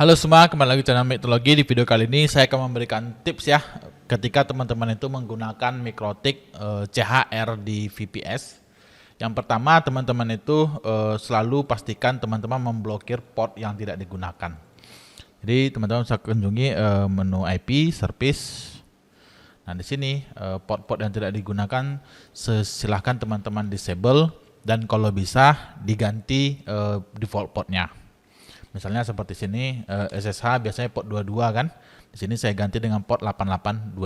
Halo semua, kembali lagi di channel Mikroteknologi. Di video kali ini saya akan memberikan tips ya ketika teman-teman itu menggunakan Mikrotik CHR di VPS. Yang pertama, teman-teman itu selalu pastikan teman-teman memblokir port yang tidak digunakan. Jadi teman-teman bisa kunjungi menu IP service. Nah, di sini port-port yang tidak digunakan silahkan teman-teman disable dan kalau bisa diganti default portnya. Misalnya seperti sini SSH biasanya port 22 kan. Di sini saya ganti dengan port 8822.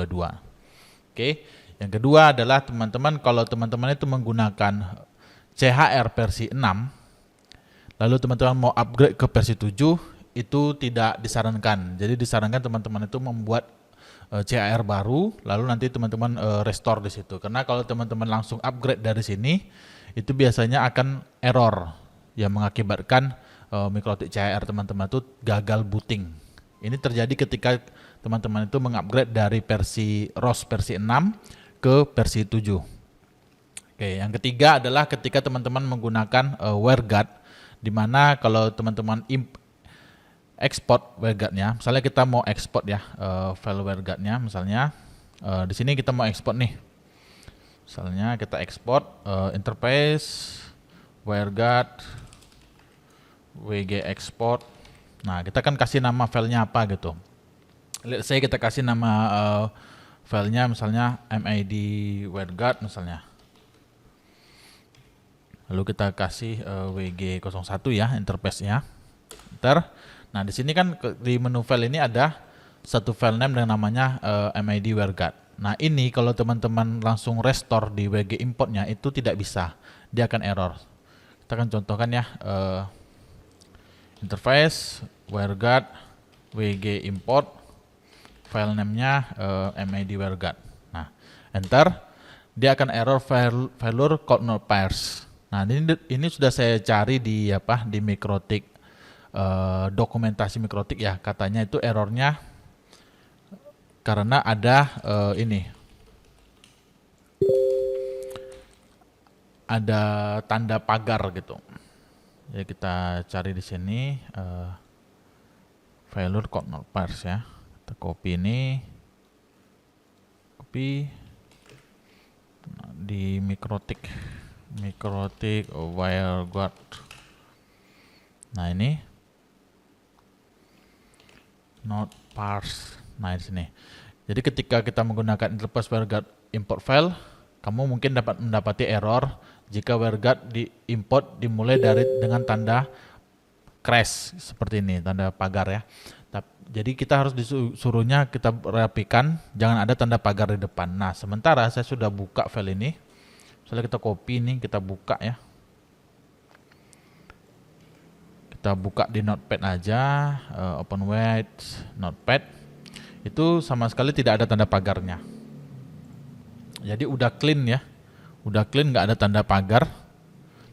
Oke. Yang kedua adalah teman-teman kalau teman-teman itu menggunakan CHR versi 6 lalu teman-teman mau upgrade ke versi 7 itu tidak disarankan. Jadi disarankan teman-teman itu membuat CHR baru lalu nanti teman-teman restore di situ. Karena kalau teman-teman langsung upgrade dari sini itu biasanya akan error yang mengakibatkan Mikrotik CHR teman-teman itu gagal booting. Ini terjadi ketika teman-teman itu mengupgrade dari versi ROS versi 6 ke versi 7. Oke, yang ketiga adalah ketika teman-teman menggunakan WireGuard, di mana kalau teman-teman export WireGuard-nya, misalnya kita mau export ya file WireGuard-nya, misalnya di sini kita mau export nih. Misalnya kita export interface WireGuard WG export. Nah, kita kan kasih nama filenya apa gitu. Let's say kita kasih nama filenya misalnya MID WireGuard misalnya. Lalu kita kasih WG01 ya interface-nya. Enter. Nah, di sini kan di menu file ini ada satu file name dengan namanya MID WireGuard. Nah, ini kalau teman-teman langsung restore di WG importnya itu tidak bisa. Dia akan error. Kita akan contohkan ya interface WireGuard WG import file name-nya MID WireGuard. Nah, enter, dia akan error failure could not parse. Nah, ini sudah saya cari di di Mikrotik dokumentasi Mikrotik ya, katanya itu errornya karena ada ada tanda pagar gitu. Jadi kita cari di sini failure could not parse ya. Kita copy ini, copy di Mikrotik WireGuard. Nah ini not parse. Nah di sini. Jadi ketika kita menggunakan interface WireGuard import file, kamu mungkin dapat mendapati error jika WireGuard diimport dimulai dengan tanda crash seperti ini, tanda pagar ya. Jadi kita harus disuruhnya kita rapikan, jangan ada tanda pagar di depan. Nah, sementara saya sudah buka file ini. Misalnya kita copy ini, kita buka ya. Kita buka di Notepad aja, open with Notepad. Itu sama sekali tidak ada tanda pagarnya. Jadi udah clean ya. Udah clean, nggak ada tanda pagar.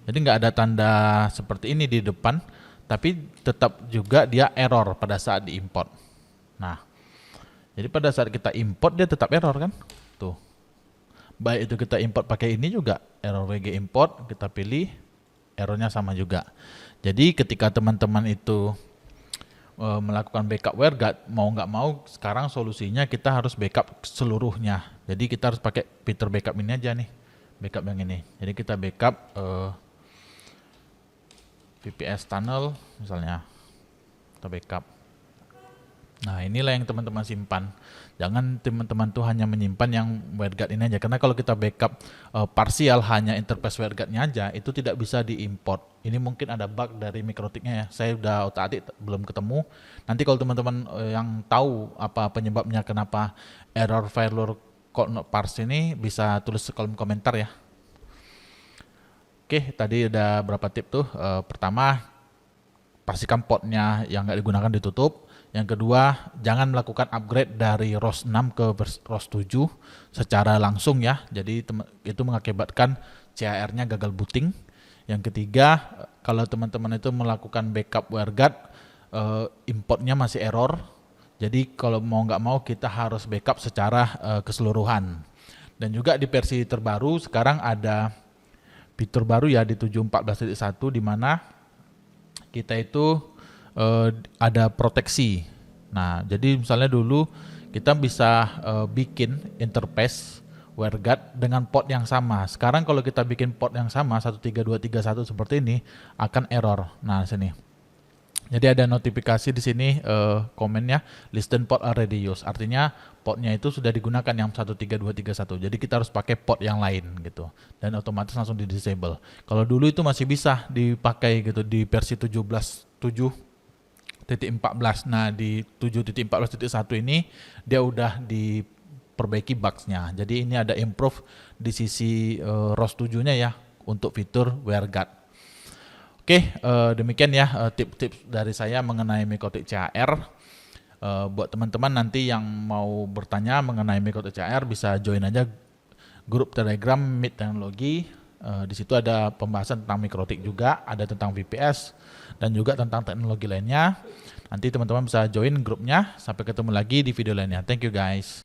Jadi nggak ada tanda seperti ini di depan, tapi tetap juga dia error pada saat diimport. Nah, jadi pada saat kita import dia tetap error kan? Tuh. Baik itu kita import pakai ini juga error WG import, kita pilih errornya sama juga. Jadi ketika teman-teman itu melakukan backup WireGuard, mau nggak mau sekarang solusinya kita harus backup seluruhnya. Jadi kita harus pakai fitur backup ini aja nih. Backup yang ini. Jadi kita backup VPS tunnel misalnya. Kita backup. Nah, inilah yang teman-teman simpan. Jangan teman-teman tuh hanya menyimpan yang WireGuard ini aja. Karena kalau kita backup parsial hanya interface WireGuard-nya aja, itu tidak bisa diimport. Ini mungkin ada bug dari Mikrotiknya ya. Saya udah otak-atik belum ketemu. Nanti kalau teman-teman yang tahu apa penyebabnya kenapa error failure could not parse ini bisa tulis di kolom komentar ya. Oke, tadi udah berapa tip tuh. Pertama, pastikan portnya yang nggak digunakan ditutup. Yang kedua, jangan melakukan upgrade dari ROS 6 ke ROS 7 secara langsung ya. Jadi itu mengakibatkan CHR-nya gagal booting. Yang ketiga, kalau teman-teman itu melakukan backup WireGuard, importnya masih error. Jadi kalau mau nggak mau kita harus backup secara keseluruhan. Dan juga di versi terbaru sekarang ada fitur baru ya di 7.14.1 di mana kita itu ada proteksi. Nah, jadi misalnya dulu kita bisa bikin interface WireGuard dengan port yang sama. Sekarang kalau kita bikin port yang sama 13231 seperti ini akan error. Nah, sini. Jadi ada notifikasi di sini komennya listen port already used. Artinya portnya itu sudah digunakan yang 13231. Jadi kita harus pakai port yang lain gitu. Dan otomatis langsung di disable. Kalau dulu itu masih bisa dipakai gitu di versi 17.7.14. Nah, di 7.14.1 ini dia udah diperbaiki bugs-nya. Jadi ini ada improve di sisi ROS 7-nya ya untuk fitur WireGuard. Oke, demikian ya tips-tips dari saya mengenai Mikrotik CHR. Buat teman-teman nanti yang mau bertanya mengenai Mikrotik CHR bisa join aja grup Telegram Meet Teknologi. Di situ ada pembahasan tentang Mikrotik juga, ada tentang VPS dan juga tentang teknologi lainnya. Nanti teman-teman bisa join grupnya. Sampai ketemu lagi di video lainnya. Thank you guys.